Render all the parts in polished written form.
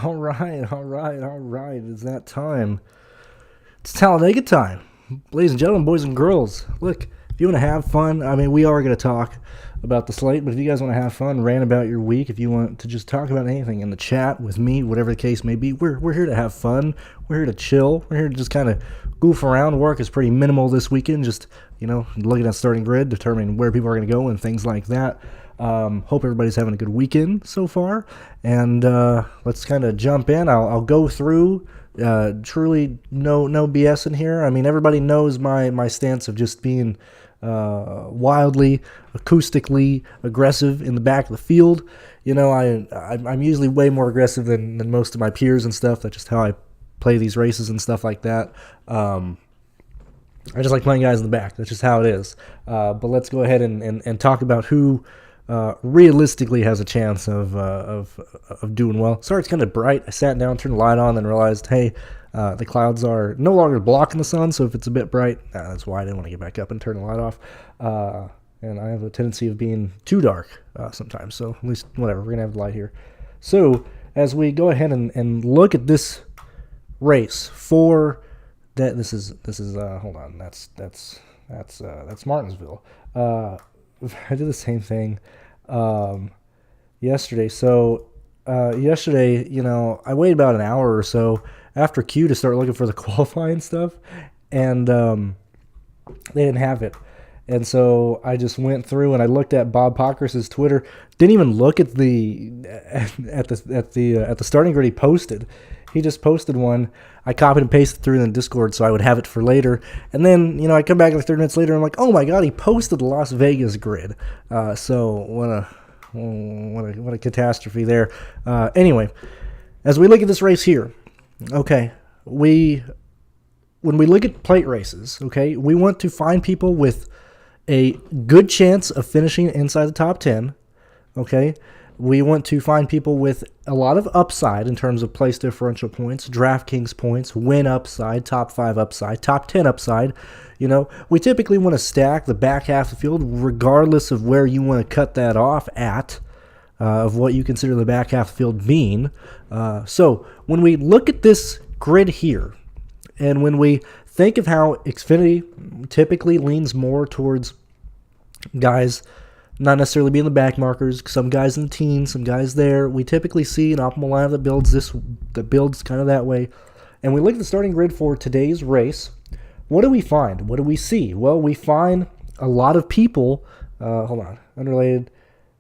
All right, all right, all right. It's that time. It's Talladega time. Ladies and gentlemen, boys and girls. Look, if you want to have fun, I mean, we are going to talk about the slate, but if you guys want to have fun, rant about your week, if you want to just talk about anything in the chat with me, whatever the case may be, we're here to have fun. We're here to chill. We're here to just kind of goof around. Work is pretty minimal this weekend. Just, looking at starting grid, determining where people are going to go and things like that. Hope everybody's having a good weekend so far. And let's kind of jump in. I'll go through. Truly no BS in here. I mean, everybody knows my stance of just being wildly, acoustically aggressive in the back of the field. I'm usually way more aggressive than most of my peers and stuff. That's just how I play these races and stuff like that. I just like playing guys in the back. That's just how it is. But let's go ahead and talk about who realistically has a chance of doing well. Sorry, it's kind of bright. I sat down, turned the light on, and realized, hey, the clouds are no longer blocking the sun, so if it's a bit bright, that's why I didn't want to get back up and turn the light off. And I have a tendency of being too dark sometimes, so at least, whatever, we're going to have the light here. So, as we go ahead and look at this race for that, this is hold on, that's Martinsville. I did the same thing yesterday. So yesterday, I waited about an hour or so after Q to start looking for the qualifying stuff, and they didn't have it. And so I just went through and I looked at Bob Pockrass's Twitter. Didn't even look at the starting grid he posted. He just posted one. I copied and pasted through in the Discord so I would have it for later. And then, I come back like 30 minutes later and I'm like, oh my god, he posted the Las Vegas grid. So what a catastrophe there. Anyway, as we look at this race here, okay, when we look at plate races, okay, we want to find people with a good chance of finishing inside the top 10, okay? We want to find people with a lot of upside in terms of place differential points, DraftKings points, win upside, top 5 upside, top 10 upside. We typically want to stack the back half of the field regardless of where you want to cut that off at, of what you consider the back half of the field being. So when we look at this grid here, and when we think of how Xfinity typically leans more towards guys not necessarily being the back markers, some guys in the teens, some guys there. We typically see an optimal lineup that builds kind of that way. And we look at the starting grid for today's race. What do we find? What do we see? Well, we find a lot of people. Hold on, unrelated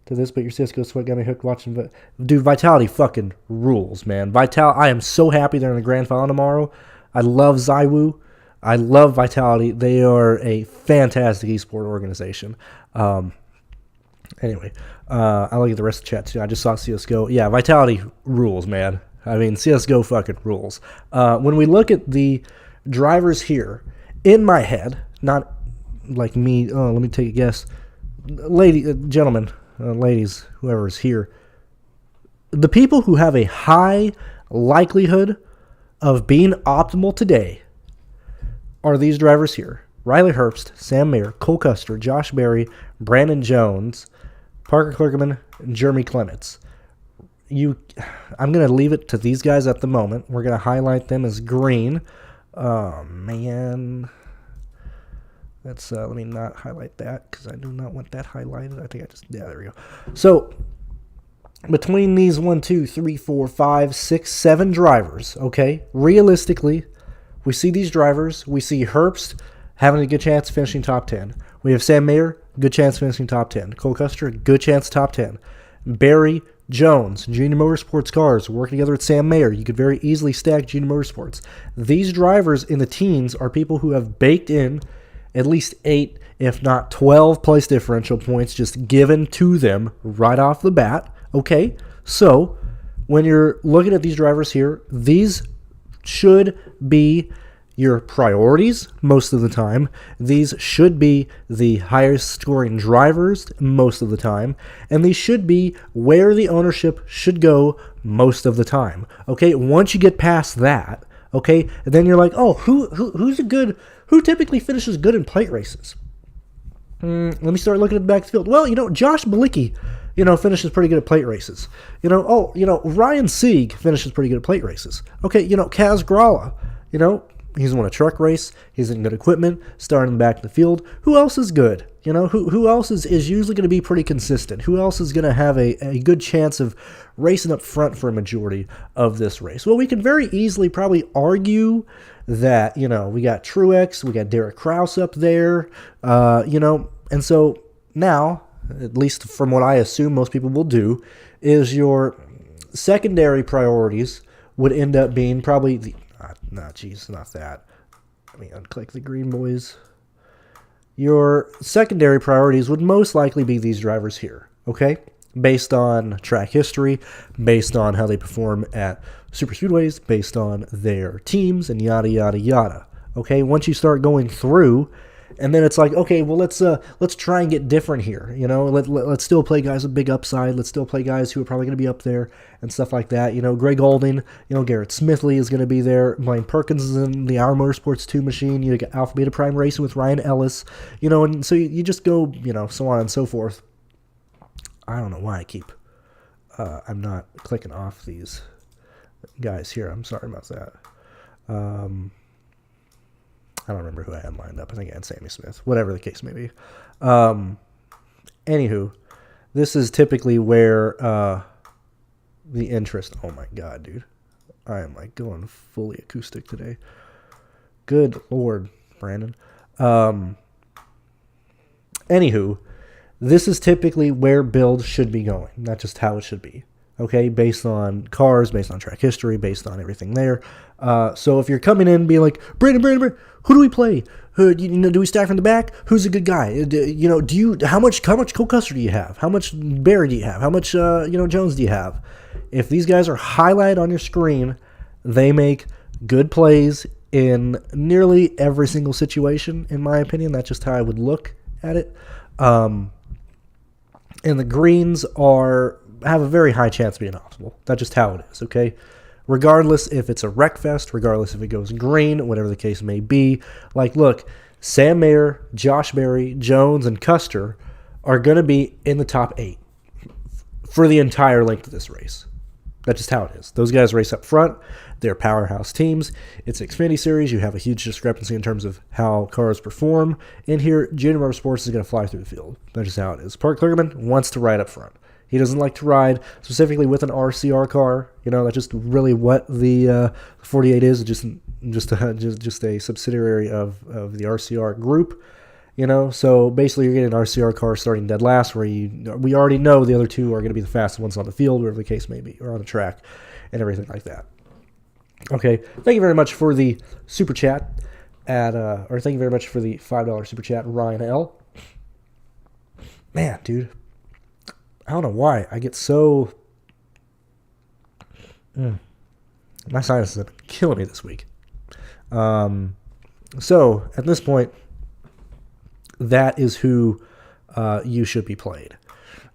to this, but your CS:GO sweat got me hooked watching. But dude, Vitality fucking rules, man. I am so happy they're in the grand final tomorrow. I love Zywoo. I love Vitality. They are a fantastic esport organization. Anyway, I look at the rest of the chat too. I just saw CSGO. Yeah, Vitality rules, man. I mean, CSGO fucking rules. When we look at the drivers here, in my head, not like me, let me take a guess. Gentlemen, ladies, whoever is here, the people who have a high likelihood of being optimal today are these drivers here. Riley Herbst, Sam Mayer, Cole Custer, Josh Berry, Brandon Jones, Parker Kligerman, and Jeremy Clements. I'm going to leave it to these guys at the moment. We're going to highlight them as green. Oh, man. Let me not highlight that because I do not want that highlighted. I think there we go. So, between these 1, 2, 3, 4, 5, 6, 7 drivers, okay, realistically, we see these drivers. We see Herbst having a good chance of finishing top 10. We have Sam Mayer, good chance of finishing top 10. Cole Custer, good chance top 10. Barry Jones, Junior Motorsports cars, working together with Sam Mayer. You could very easily stack Junior Motorsports. These drivers in the teens are people who have baked in at least 8, if not 12 place differential points just given to them right off the bat. Okay, so when you're looking at these drivers here, these should be your priorities most of the time. These should be the highest scoring drivers most of the time. And these should be where the ownership should go most of the time. Okay, once you get past that, okay, and then you're like, oh, who typically finishes good in plate races? Let me start looking at the back of the field. Well, Josh Bilicki, finishes pretty good at plate races. Ryan Sieg finishes pretty good at plate races. Okay, Kaz Grala, he's won a truck race. He's in good equipment, starting in the back of the field. Who else is good? Who else is usually going to be pretty consistent? Who else is going to have a good chance of racing up front for a majority of this race? Well, we can very easily probably argue that, we got Truex, we got Derek Kraus up there, and so now, at least from what I assume most people will do, is your secondary priorities would end up being probably not that. Let me unclick the green boys. Your secondary priorities would most likely be these drivers here, okay? Based on track history, based on how they perform at super speedways, based on their teams, and yada, yada, yada, okay? Once you start going through, and then it's like, okay, well, let's try and get different here, let's still play guys with big upside, let's still play guys who are probably going to be up there, and stuff like that, Greg Alding, Garrett Smithley is going to be there, Blaine Perkins is in the Our Motorsports 2 machine, you got Alpha Beta Prime Racing with Ryan Ellis, and so you just go, so on and so forth. I don't know why I keep, I'm not clicking off these guys here, I'm sorry about that. I don't remember who I had lined up. I think I had Sammy Smith. Whatever the case may be. Anywho, this is typically where the interest... Oh, my God, dude. I am, going fully acoustic today. Good Lord, Brandon. Anywho, this is typically where builds should be going. Not just how it should be. Okay, based on cars, based on track history, based on everything there. So if you're coming in and being like, Brandon, who do we play? Do we stack from the back? Who's a good guy? How much Cole Custer do you have? How much Barry do you have? How much Jones do you have? If these guys are highlighted on your screen, they make good plays in nearly every single situation. In my opinion, that's just how I would look at it. And the greens have a very high chance of being optimal. That's just how it is, okay? Regardless if it's a wreck fest, regardless if it goes green, whatever the case may be. Look, Sam Mayer, Josh Berry, Jones, and Custer are going to be in the top 8 for the entire length of this race. That's just how it is. Those guys race up front. They're powerhouse teams. It's an Xfinity series. You have a huge discrepancy in terms of how cars perform. In here, Junior Motorsports is going to fly through the field. That's just how it is. Park Clearman wants to ride up front. He doesn't like to ride specifically with an RCR car. That's just really what the 48 is. Just a subsidiary of the RCR group. So basically you're getting an RCR car starting dead last, where we already know the other two are going to be the fastest ones on the field, wherever the case may be, or on the track, and everything like that. Okay, thank you very much for the super chat thank you very much for the $5 super chat, Ryan L. Man, dude. I don't know why I get so... My sinuses have been killing me this week. So, at this point, that is who you should be played.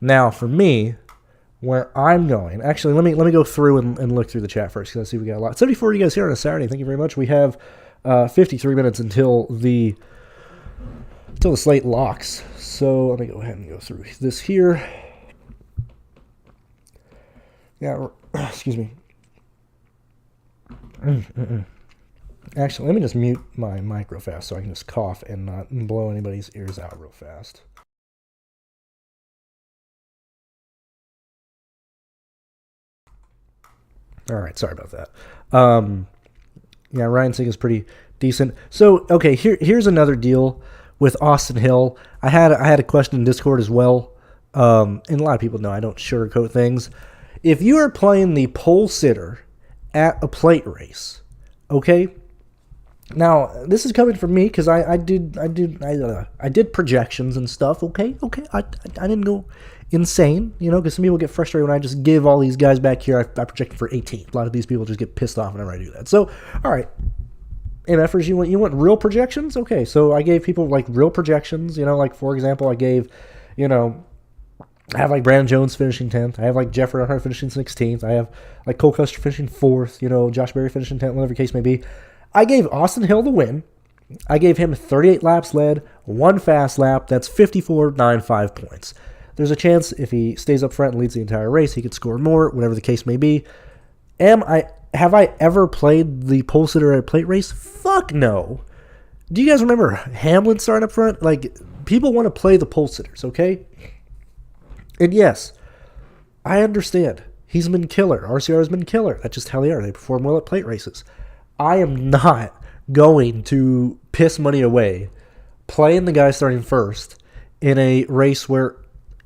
Now, for me, where I'm going... Actually, let me go through and look through the chat first, because I see we got a lot. 74 of you guys here on a Saturday. Thank you very much. We have 53 minutes until the slate locks. So, let me go ahead and go through this here. Yeah, excuse me. Actually, let me just mute my mic real fast so I can just cough and not blow anybody's ears out real fast. All right, sorry about that. Yeah, Ryan Singh is pretty decent. So, okay, here's another deal with Austin Hill. I had a question in Discord as well, and a lot of people know I don't sugarcoat things. If you are playing the pole sitter at a plate race, okay? Now, this is coming from me because I did projections and stuff, okay? I didn't go insane, because some people get frustrated when I just give all these guys back here. I projected for 18. A lot of these people just get pissed off whenever I do that. So, all right. MFers, you want real projections? Okay, so I gave people, real projections. For example, I gave, I have Brandon Jones finishing 10th. I have Jeffrey Earnhardt finishing 16th. I have Cole Custer finishing 4th. Josh Berry finishing 10th, whatever the case may be. I gave Austin Hill the win. I gave him 38 laps led, 1 fast lap. That's 54.95 points. there's a chance if he stays up front and leads the entire race, he could score more, whatever the case may be. Have I ever played the pole sitter at a plate race? Fuck no. Do you guys remember Hamlin starting up front? Like, people want to play the pole sitters, okay? And yes, I understand. He's been killer. RCR has been killer. That's just how they are. They perform well at plate races. I am not going to piss money away playing the guy starting first in a race where,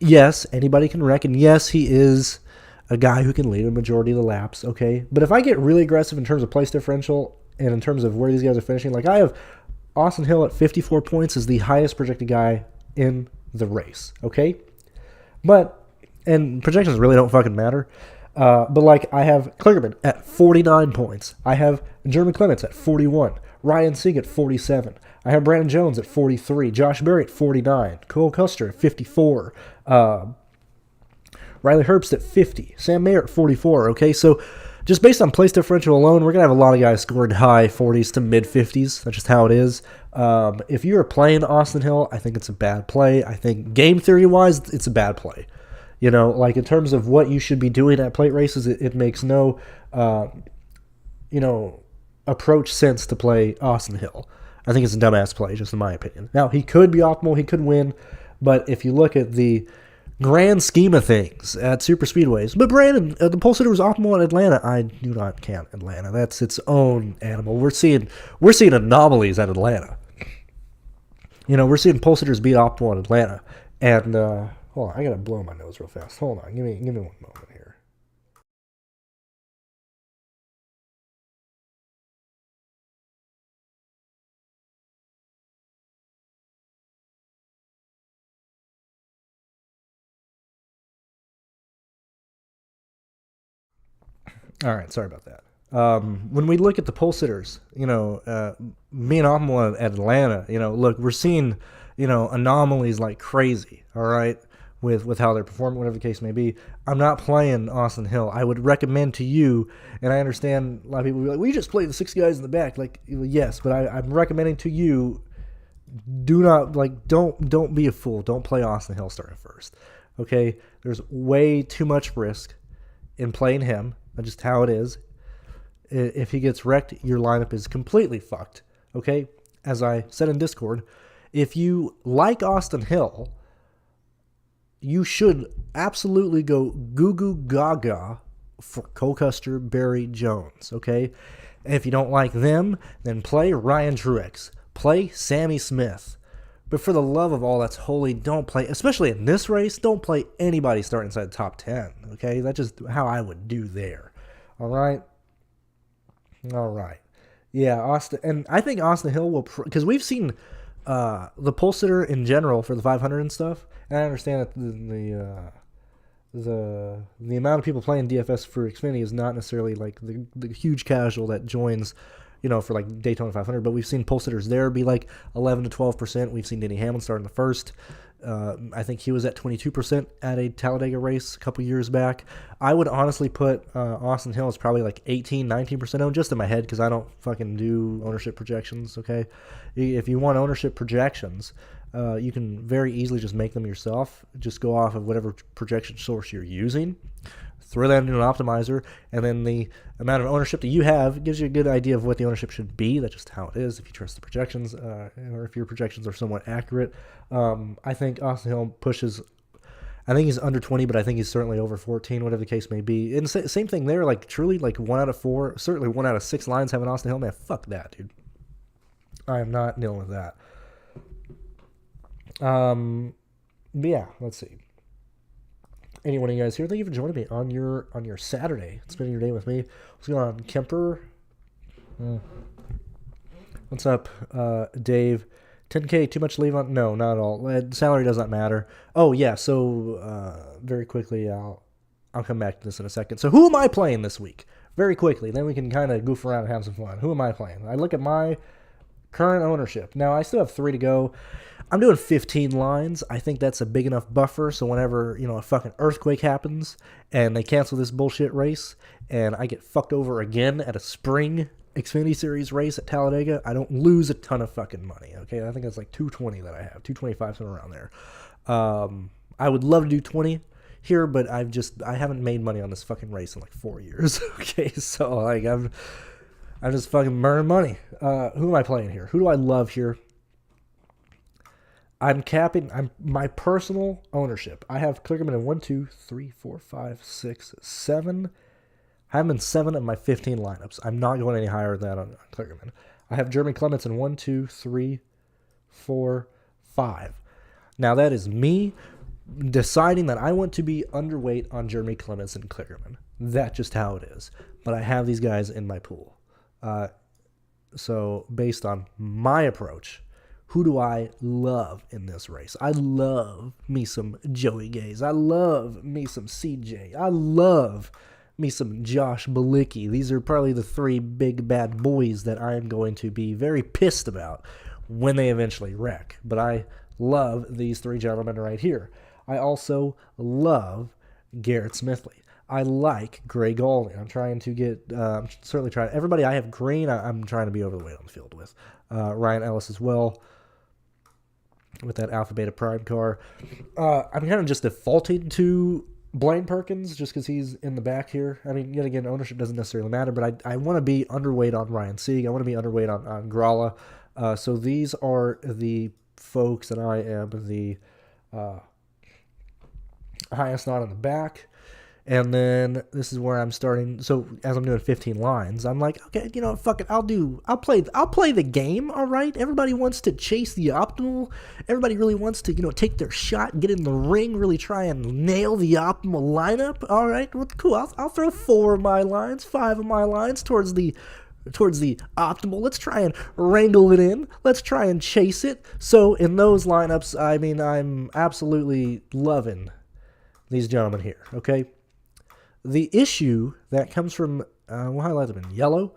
yes, anybody can wreck, and yes, he is a guy who can lead a majority of the laps, okay? But if I get really aggressive in terms of place differential and in terms of where these guys are finishing, like I have Austin Hill at 54 points as the highest projected guy in the race, okay? And projections really don't fucking matter. But like I have Kligerman at 49 points. I have Jeremy Clements at 41. Ryan Sieg at 47. I have Brandon Jones at 43. Josh Berry at 49. Cole Custer at 54. Riley Herbst at 50. Sam Mayer at 44. Okay, so just based on place differential alone, we're going to have a lot of guys scoring high 40s to mid 50s. That's just how it is. If you're playing Austin Hill, I think it's a bad play. I think game theory-wise, it's a bad play. You know, like in terms of what you should be doing at plate races, it makes no, approach sense to play Austin Hill. I think it's a dumbass play, just in my opinion. Now, he could be optimal, he could win, but if you look at the grand scheme of things at super speedways, but Brandon, the pole sitter was optimal at Atlanta. I do not count Atlanta. That's its own animal. We're seeing anomalies at Atlanta. You know, we're seeing pole sitters beat optimal at Atlanta, and hold on, I gotta blow my nose real fast. Hold on, give me one moment here. All right, sorry about that. When we look at the pole sitters, me and optimal at Atlanta, look, we're seeing, anomalies like crazy. All right. With how they're performing, whatever the case may be. I'm not playing Austin Hill. I would recommend to you, and I understand a lot of people will be like, we just play the 6 guys in the back. Like, yes, but I'm recommending to you, do not, don't be a fool. Don't play Austin Hill starting first. Okay? There's way too much risk in playing him. That's just how it is. If he gets wrecked, your lineup is completely fucked. Okay? As I said in Discord, if you like Austin Hill, you should absolutely go goo goo gaga for Cole Custer, Barry Jones, okay? And if you don't like them, then play Ryan Truex. Play Sammy Smith. But for the love of all that's holy, don't play, especially in this race, don't play anybody starting inside the top 10, okay? That's just how I would do there, all right? All right. Yeah, Austin, and I think Austin Hill will, because we've seen the pole sitter in general for the 500 and stuff, and I understand that the amount of people playing DFS for Xfinity is not necessarily like the huge casual that joins, for like Daytona 500. But we've seen pole sitters there be like 11 to 12%. We've seen Denny Hamlin start in the first. I think he was at 22% at a Talladega race a couple years back. I would honestly put Austin Hill as probably like 18, 19% owned, just in my head, because I don't fucking do ownership projections, okay? If you want ownership projections, you can very easily just make them yourself. Just go off of whatever projection source you're using, throw that into an optimizer, and then the amount of ownership that you have gives you a good idea of what the ownership should be. That's just how it is if you trust the projections, or if your projections are somewhat accurate. I think Austin Hill pushes, I think he's under 20, but I think he's certainly over 14, whatever the case may be. And same thing there, like truly like 1 out of 4, certainly 1 out of 6 lines having Austin Hill. Man, fuck that, dude. I am not dealing with that. But yeah, let's see. Anyone of you guys here, thank you for joining me on your Saturday, spending your day with me. What's going on, Kemper? What's up, Dave? 10K, too much to leave on? No, not at all. Salary does not matter. Oh yeah, so very quickly, I'll come back to this in a second. So who am I playing this week? Very quickly, then we can kind of goof around and have some fun. Who am I playing? I look at my current ownership. Now I still have 3 to go. I'm doing 15 lines. I think that's a big enough buffer, so whenever, a fucking earthquake happens and they cancel this bullshit race and I get fucked over again at a spring Xfinity Series race at Talladega, I don't lose a ton of fucking money, okay? I think that's like 220 that I have, 225, somewhere around there. I would love to do 20 here, but I haven't made money on this fucking race in like 4 years. Okay, so like I'm just fucking burning money. Who am I playing here? Who do I love here? I'm my personal ownership. I have Kligerman in 1, 2, 3, 4, 5, 6, 7. I have him in 7 of my 15 lineups. I'm not going any higher than that on Kligerman. I have Jeremy Clements in 1, 2, 3, 4, 5. Now that is me deciding that I want to be underweight on Jeremy Clements and Kligerman. That's just how it is. But I have these guys in my pool. So based on my approach, who do I love in this race? I love me some Joey Gaze. I love me some CJ. I love me some Josh Bilicki. These are probably the 3 big bad boys that I'm going to be very pissed about when they eventually wreck. But I love these 3 gentlemen right here. I also love Garrett Smithley. I like Gray Gaulding. I'm trying to get, certainly trying, everybody I have green, I'm trying to be over the weight on the field with. Ryan Ellis as well, with that Alpha Beta Prime car. I'm kind of just defaulting to Blaine Perkins just because he's in the back here. I mean, yet again, ownership doesn't necessarily matter, but I want to be underweight on Ryan Sieg. I want to be underweight on Gralla. So these are the folks that I am the highest on in the back. And then this is where I'm starting. So as I'm doing 15 lines, I'm like, okay, you know, fuck it, I'll play the game. All right. Everybody wants to chase the optimal. Everybody really wants to, you know, take their shot, get in the ring, really try and nail the optimal lineup. All right. Well, cool. I'll throw 4 of my lines, 5 of my lines towards the optimal. Let's try and wrangle it in. Let's try and chase it. So in those lineups, I mean, I'm absolutely loving these gentlemen here. Okay. The issue that comes from, we'll highlight them in yellow.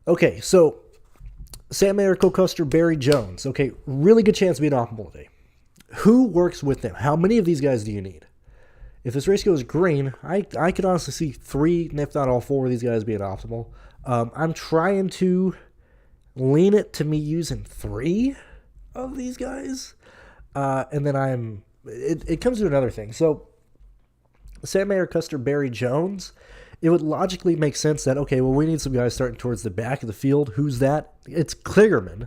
Okay, so Sam Mayer, Cole Custer, Barry Jones. Okay, really good chance to be an optimal today. Who works with them? How many of these guys do you need? If this race goes green, I could honestly see 3, if not all 4 of these guys being optimal. I'm trying to lean it to me using 3 of these guys. And then it comes to another thing. So Sam Mayer, Custer, Barry Jones, it would logically make sense that, okay, well, we need some guys starting towards the back of the field. Who's that? It's Kligerman.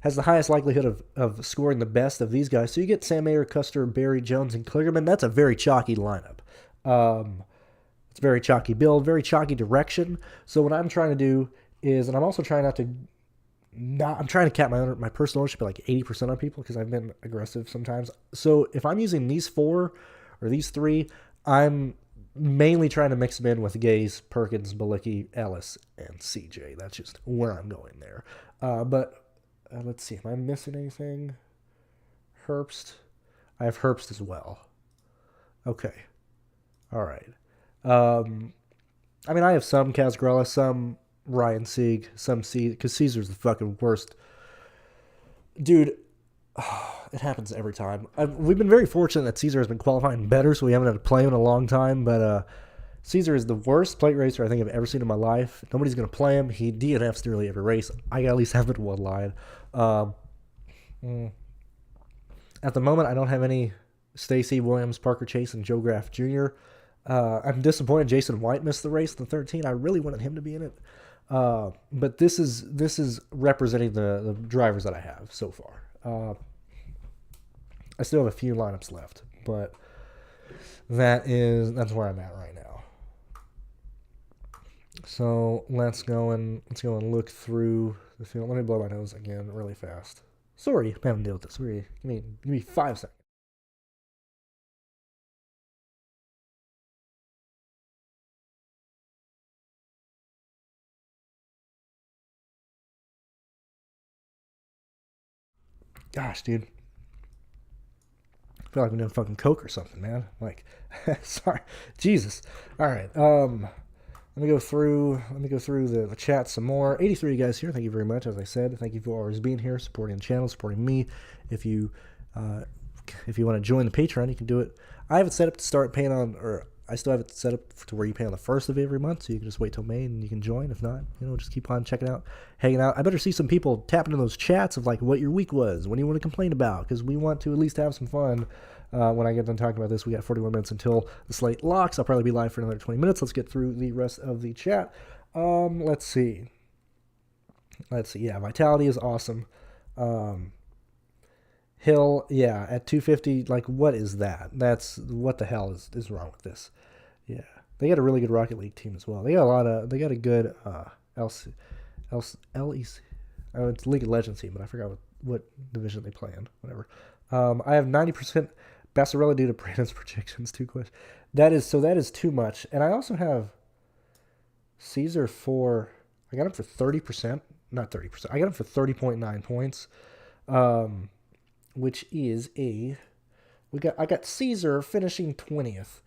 Has the highest likelihood of scoring the best of these guys. So you get Sam Mayer, Custer, Barry Jones, and Kligerman. That's a very chalky lineup. It's a very chalky build, very chalky direction. So what I'm trying to do is, and I'm also trying I'm trying to cap my personal ownership at like 80% on people because I've been aggressive sometimes. So if I'm using these 4 or these 3, I'm mainly trying to mix them in with Gaze, Perkins, Bilicki, Ellis, and CJ. That's just where I'm going there. But let's see. Am I missing anything? Herbst. I have Herbst as well. Okay. All right. I mean, I have some Kaz Grella, some Ryan Sieg, some Caesar, because Caesar's the fucking worst. Dude, it happens every time. We've been very fortunate that Caesar has been qualifying better, so we haven't had to play him in a long time. But Caesar is the worst plate racer I think I've ever seen in my life. Nobody's going to play him. He DNFs nearly every race. I at least have it in one line. At the moment, I don't have any Stacy, Williams, Parker Chase, and Joe Graff Jr. I'm disappointed Jason White missed the race in the 13. I really wanted him to be in it. But this is representing the drivers that I have so far. I still have a few lineups left, but that's where I'm at right now. So let's go and look through the field. Let me blow my nose again really fast. Sorry, I'm having to deal with this. Give me 5 seconds. Gosh, dude. I feel like I'm doing fucking coke or something, man. Like, sorry, Jesus. All right. Let me go through the chat some more. 83 guys here. Thank you very much. As I said, thank you for always being here, supporting the channel, supporting me. If you want to join the Patreon, you can do it. I have it set up to start paying on, or I still have it set up to where you pay on the 1st of every month, so you can just wait till May and you can join. If not, just keep on checking out, hanging out. I better see some people tapping into those chats of like what your week was, what do you want to complain about, because we want to at least have some fun When I get done talking about this, we got 41 minutes until the slate locks. I'll probably be live for another 20 minutes. Let's get through the rest of the chat. Let's see. Yeah, Vitality is awesome. Hill, yeah, at 250, like, what is that? What the hell is wrong with this? Yeah. They got a really good Rocket League team as well. They got a good LEC. Oh, it's League of Legends team, but I forgot what division they play in. Whatever. I have 90% Bassarella due to Brandon's projections. 2 questions. That is too much. And I also have Caesar I got him for 30%. Not 30%. I got him for 30.9 points. Which is I got Caesar finishing 20th.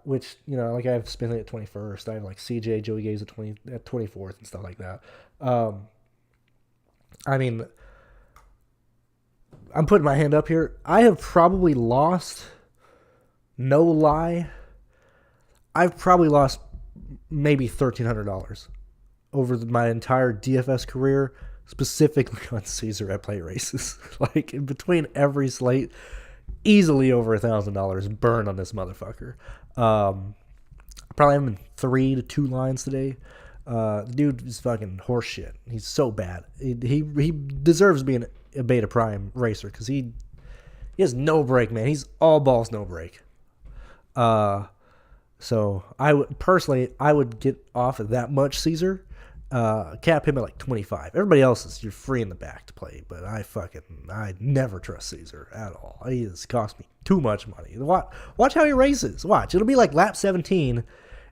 Which, you know, like I have Spinley at 21st. I have like CJ, Joey Gaze at 24th and stuff like that. I mean, I'm putting my hand up here. I have probably lost, no lie, I've probably lost maybe $1,300 over my entire DFS career, specifically on Caesar at play races. Like, in between every slate, easily over $1,000 burned on this motherfucker. Probably having 3 to 2 lines today. The dude is fucking horseshit. He's so bad. He deserves being a beta prime racer because he has no break, man. He's all balls, no break. So I would get off of that much Caesar. Cap him at like 25. Everybody else you're free in the back to play, but I never trust Caesar at all. He has cost me too much money. Watch how he races. Watch. It'll be like lap 17,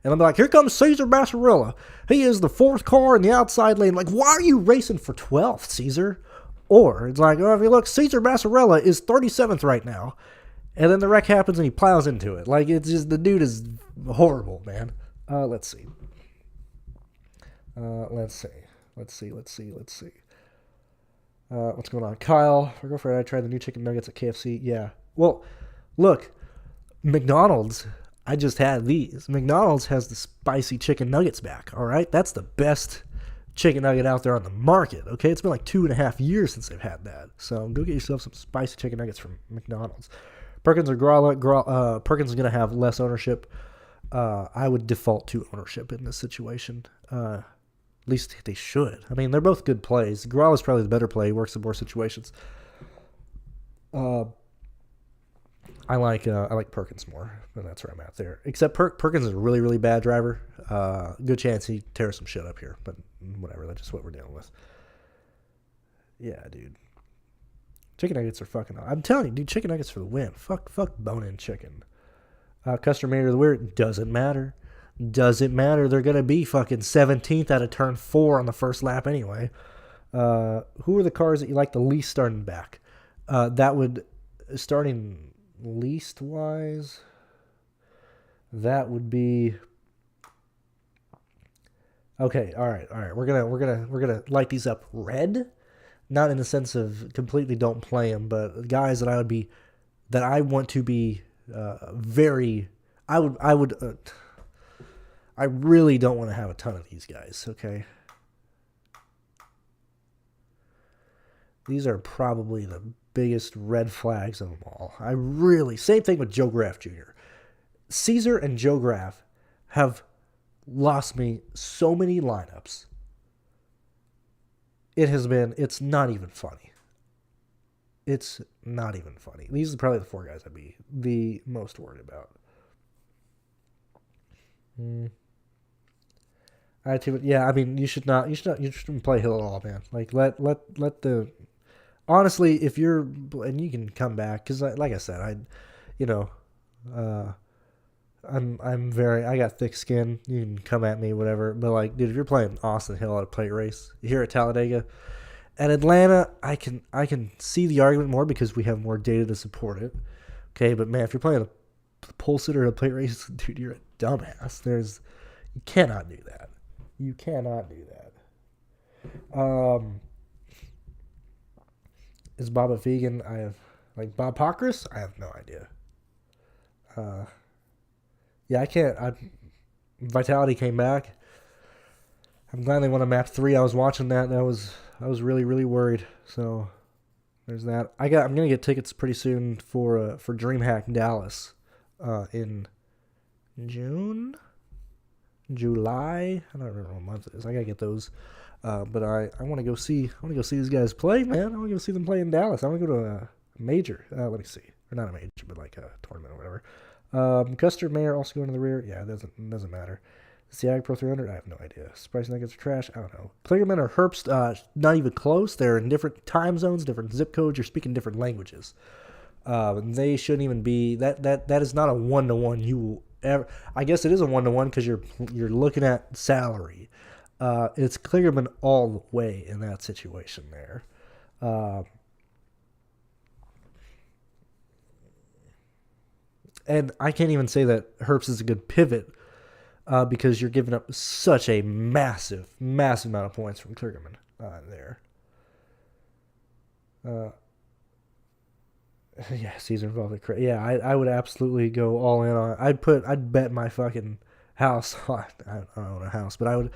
and I'm like, here comes Caesar Bassarella. He is the 4th car in the outside lane. Like, why are you racing for 12th, Caesar? Or it's like, oh, if you look, Caesar Bassarella is 37th right now. And then the wreck happens and he plows into it. Like, it's just, the dude is horrible, man. Let's see. Let's see. What's going on? Kyle, our girlfriend and I tried the new chicken nuggets at KFC. Yeah. Well, look, McDonald's, I just had these. McDonald's has the spicy chicken nuggets back, all right? That's the best chicken nugget out there on the market, okay? It's been like 2.5 years since they've had that. So go get yourself some spicy chicken nuggets from McDonald's. Perkins or Gralla, Perkins is going to have less ownership. I would default to ownership in this situation. At least they should. I mean, they're both good plays. Gralla is probably the better play. He works in more situations. I like Perkins more, and that's where I'm at there. Except Perkins is a really, really bad driver. Good chance he tears some shit up here, but whatever. That's just what we're dealing with. Yeah, dude. Chicken nuggets are fucking. I'm telling you, dude. Chicken nuggets for the win. Fuck bone-in chicken. Customer made of the weird. Doesn't matter. Doesn't matter. They're gonna be fucking 17th out of turn 4 on the first lap anyway. Who are the cars that you like the least starting back? That would starting least wise. That would be. Okay. All right. We're gonna light these up red. Not in the sense of completely don't play them, but guys that I want to be very. I really don't want to have a ton of these guys. Okay. These are probably the biggest red flags of them all. Same thing with Joe Graff Jr. Caesar and Joe Graff have lost me so many lineups. It's not even funny. It's not even funny. These are probably the 4 guys I'd be the most worried about. Yeah, I mean, you shouldn't play Hill at all, man. Like, let the, honestly, if you're, and you can come back, because like I said, I got thick skin. You can come at me, whatever. But like, dude, if you're playing Austin Hill at a plate race here at Talladega, at Atlanta, I can see the argument more because we have more data to support it. Okay, but man, if you're playing a pole sitter at a plate race, dude, you're a dumbass. You cannot do that. You cannot do that. Is Bob a vegan? I have like Bob Pockrass? I have no idea. Yeah, I can't. Vitality came back. I'm glad they won a map 3. I was watching that. I was really, really worried. So There's that. I'm gonna get tickets pretty soon for DreamHack Dallas, in June, July. I don't remember what month it is. I gotta get those. But I want to go see. I want to go see these guys play, man. I want to go see them play in Dallas. I want to go to a major. Let me see, or not a major, but like a tournament or whatever. Custer Mayer also going to the rear. Yeah, it doesn't matter. Siag Pro 300. I have no idea. Spice Nuggets are trash. I don't know. Kligerman or Herbst. Not even close. They're in different time zones, different zip codes. You're speaking different languages. They shouldn't even be. That is not a 1-to-1. You will ever. I guess it is a 1-to-1 because you're looking at salary. It's Kligerman all the way in that situation there. And I can't even say that Herbst is a good pivot because you're giving up such a massive amount of points from Kligerman there. Yeah, Caesar involved. Yeah, I would absolutely go all in on it. I'd bet my fucking house on. I don't own a house, but I would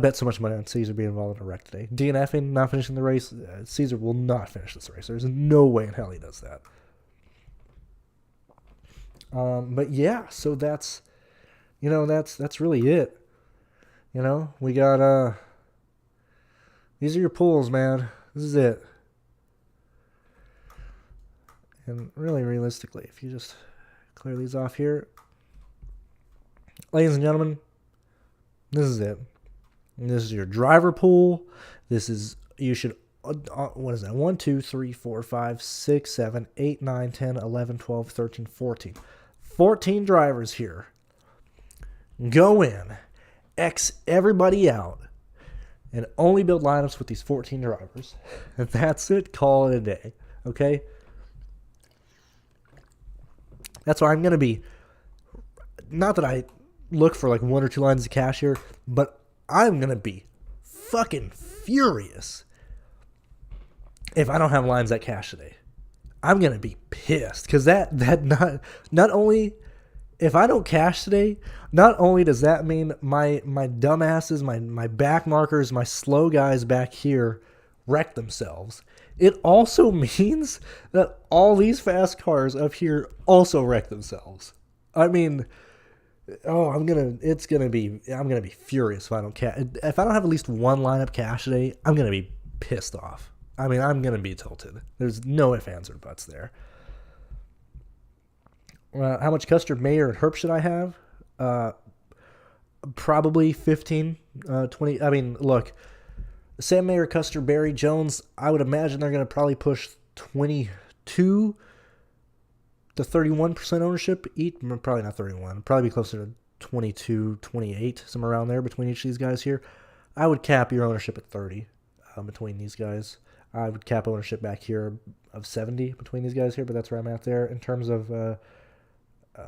bet so much money on Caesar being involved in a wreck today. DNFing, not finishing the race. Caesar will not finish this race. There's no way in hell he does that. But yeah, so that's really it. We got these are your pools, man. This is it. And really, realistically, if you just clear these off here, ladies and gentlemen, this is it. This is your driver pool. You should, what is that? 1, 2, 3, 4, 5, 6, 7, 8, 9, 10, 11, 12, 13, 14. 14 drivers here. Go in, X everybody out, and only build lineups with these 14 drivers. And that's it. Call it a day. Okay? That's why I'm going to be, not that I look for like 1 or 2 lines of cash here, but I'm going to be fucking furious if I don't have lines that cash today. I'm going to be pissed because that not only, if I don't cash today, not only does that mean my dumbasses, my back markers, my slow guys back here wreck themselves, it also means that all these fast cars up here also wreck themselves. I mean, I'm gonna be furious if I don't cash. If I don't have at least one lineup cash today, I'm gonna be pissed off. I mean, I'm gonna be tilted. There's no ifs, ands, or buts there. How much Custer, Mayer, and Herb should I have? Probably 15, 20. I mean, look, Sam Mayer, Custer, Barry, Jones, I would imagine they're going to probably push 22 to 31% ownership each. Probably not 31. Probably be closer to 22, 28, somewhere around there between each of these guys here. I would cap your ownership at 30 between these guys. I would cap ownership back here of 70 between these guys here, but that's where I'm at there. In terms of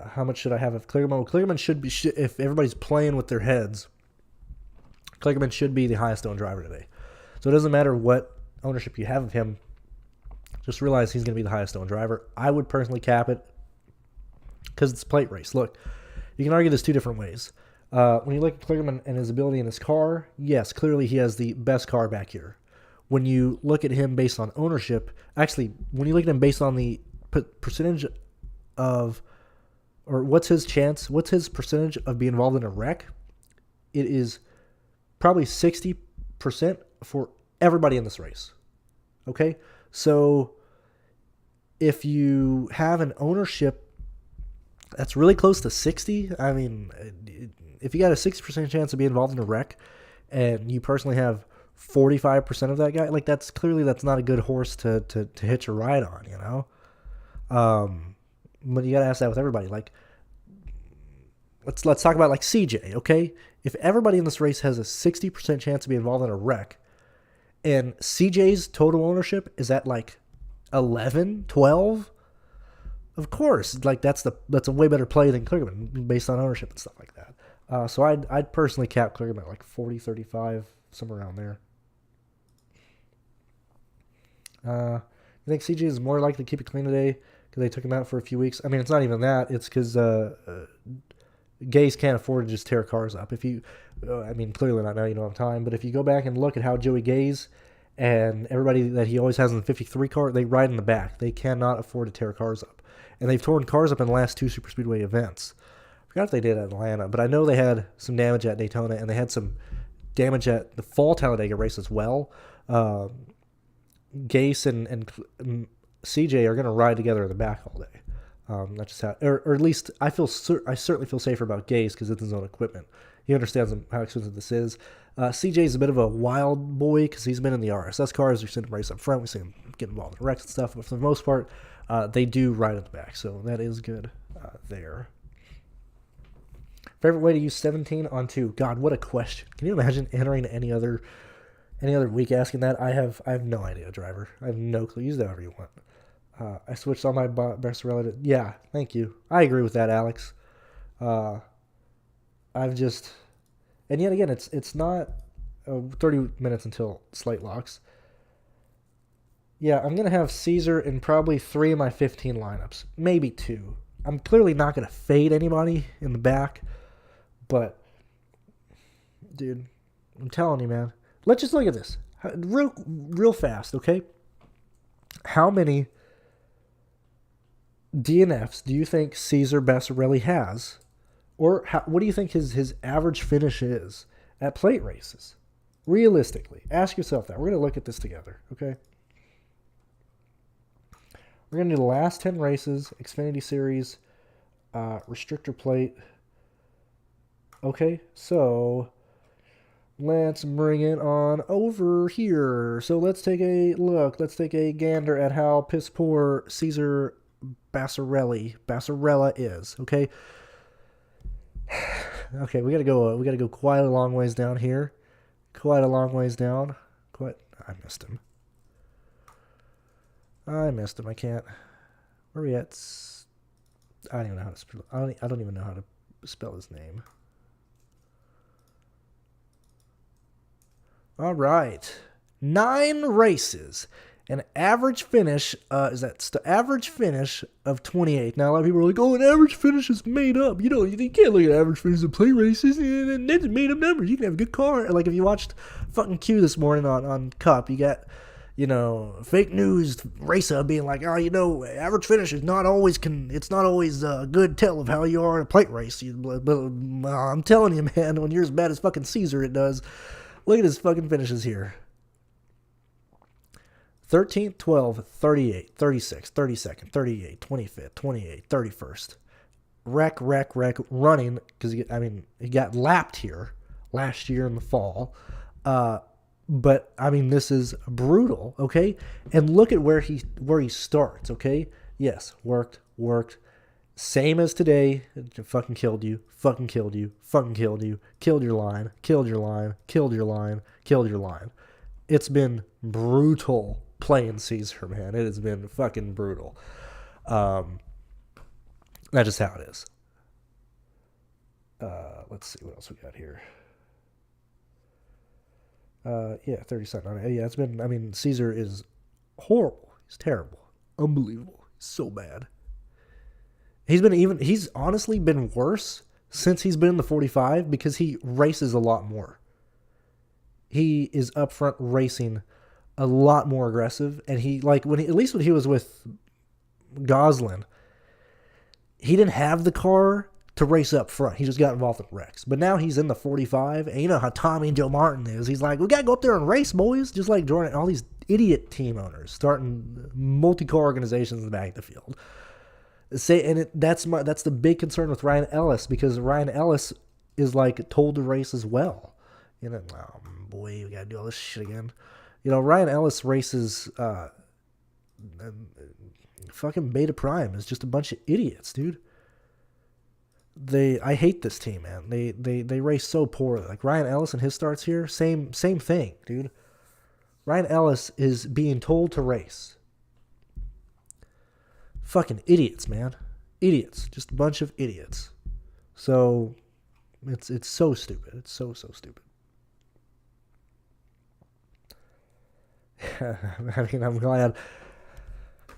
how much should I have of Kligerman? Well, Kligerman should be, if everybody's playing with their heads, Kligerman should be the highest owned driver today. So it doesn't matter what ownership you have of him. Just realize he's going to be the highest owned driver. I would personally cap it because it's a plate race. Look, you can argue this 2 different ways. When you look at Kligerman and his ability in his car, yes, clearly he has the best car back here. When you look at him based on ownership, actually, when you look at him based on the percentage of, or what's his percentage of being involved in a wreck, it is probably 60% for everybody in this race. Okay? So if you have an ownership that's really close to 60, I mean, if you got a 60% chance to be involved in a wreck and you personally have 45% of that guy, like that's not a good horse to hitch a ride on, you know? But you got to ask that with everybody. Like, let's talk about like CJ, okay? If everybody in this race has a 60% chance to be involved in a wreck, and CJ's total ownership is at like 11, 12, of course, like that's a way better play than Kligerman based on ownership and stuff like that. So I'd personally cap Kligerman at like 40, 35, somewhere around there. I think CJ is more likely to keep it clean today because they took him out for a few weeks. I mean, it's not even that. It's because Gaze can't afford to just tear cars up. If you, I mean, clearly not now, you don't have time, but if you go back and look at how Joey Gaze and everybody that he always has in the 53 car, they ride in the back. They cannot afford to tear cars up. And they've torn cars up in the last 2 Superspeedway events. I forgot if they did at Atlanta, but I know they had some damage at Daytona, and they had some damage at the fall Talladega race as well. Gase and CJ are going to ride together in the back all day. That's just how, or at least I certainly feel safer about Gase because it's his own equipment. He understands how expensive this is. CJ's a bit of a wild boy because he's been in the RSS cars. We've seen him race up front. We've seen him get involved in wrecks and stuff. But for the most part, they do ride at the back. So that is good there. Favorite way to use 17 on 2? God, what a question. Can you imagine entering any other week asking that? I have no idea, driver. I have no clue. Use that however you want. I switched all my Barcelona to... Yeah, thank you. I agree with that, Alex. I've just... And yet again, it's not 30 minutes until slate locks. Yeah, I'm going to have Caesar in probably 3 of my 15 lineups. Maybe 2. I'm clearly not going to fade anybody in the back. But, dude, I'm telling you, man. Let's just look at this. Real fast, okay? How many DNFs do you think Cesar Bassarelli has? Or what do you think his average finish is at plate races? Realistically, ask yourself that. We're going to look at this together, okay? We're going to do the last 10 races, Xfinity Series, restrictor plate. Okay, so let's bring it on over here. So let's take a look. Let's take a gander at how piss poor Cesar Bassarella is, okay? Okay, we gotta go quite a long ways down here. Quite a long ways down. I missed him. I can't. Where are we at? I don't even know how to spell. I don't even know how to spell his name. All right, 9 races. An average finish the average finish of 28. Now, a lot of people are like, oh, an average finish is made up. You can't look at average finishes of play races, and that's made up numbers. You can have a good car. Like, if you watched fucking Q this morning on Cup, you got, fake news racer being like, oh, average finish is not always, it's not always a good tell of how you are in a plate race. But I'm telling you, man, when you're as bad as fucking Caesar, it does. Look at his fucking finishes here. 13th, 12th, 38th, 36th, 32nd, 38th, 25th, 28th, 31st. Wreck, running, because he got lapped here last year in the fall. But, this is brutal, okay? And look at where he starts, okay? Yes, worked. Same as today. Fucking killed you. Killed your line. It's been brutal playing Caesar, man. It has been fucking brutal. That's just how it is. Let's see what else we got here. 37. Yeah, it's been, Caesar is horrible. He's terrible. Unbelievable. He's so bad. He's honestly been worse since he's been in the 45 because he races a lot more. He is up front racing a lot more aggressive, and at least when he was with Gosselin, he didn't have the car to race up front. He just got involved in wrecks. But now he's in the 45, and you know how Tommy and Joe Martin is. He's like, we got to go up there and race, boys. Just like Jordan, all these idiot team owners starting multi-car organizations in the back of the field. That's the big concern with Ryan Ellis, because Ryan Ellis is like told to race as well. Oh boy, we got to do all this shit again. Ryan Ellis races fucking Beta Prime is just a bunch of idiots, dude. I hate this team, man. They race so poorly. Like Ryan Ellis and his starts here, same thing, dude. Ryan Ellis is being told to race. Fucking idiots, man. Idiots. Just a bunch of idiots. So it's so stupid. It's so stupid. I'm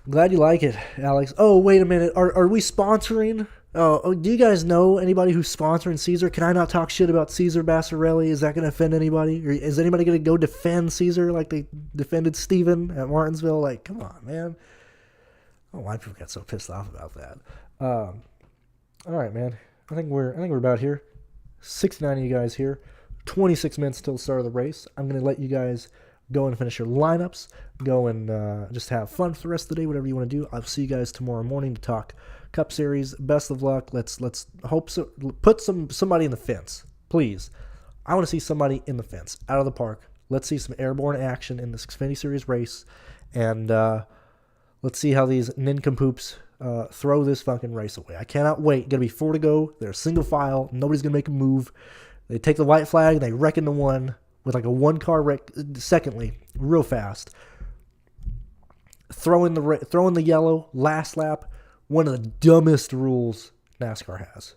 glad you like it, Alex. Oh, wait a minute. Are we sponsoring Oh, do you guys know anybody who's sponsoring Caesar? Can I not talk shit about Caesar Bassarelli? Is that going to offend anybody? Or is anybody going to go defend Caesar like they defended Steven at Martinsville? Like, come on, man. Oh, why people got so pissed off about that? All right, man. I think we're about here. 69 of you guys here. 26 minutes till the start of the race. I'm going to let you guys go and finish your lineups. Go and just have fun for the rest of the day, whatever you want to do. I'll see you guys tomorrow morning to talk Cup Series. Best of luck. Let's hope so. Put somebody in the fence, please. I want to see somebody in the fence, out of the park. Let's see some airborne action in this Xfinity Series race, and let's see how these nincompoops throw this fucking race away. I cannot wait. Gonna be 4 to go. They're single file. Nobody's gonna make a move. They take the white flag and they wreck into one with like a 1-car wreck. Secondly, real fast. Throw in the yellow last lap. One of the dumbest rules NASCAR has.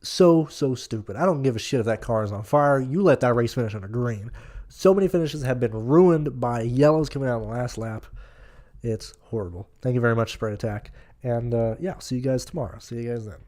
So stupid. I don't give a shit if that car is on fire. You let that race finish on a green. So many finishes have been ruined by yellows coming out on the last lap. It's horrible. Thank you very much, Spread Attack. And yeah, I'll see you guys tomorrow. See you guys then.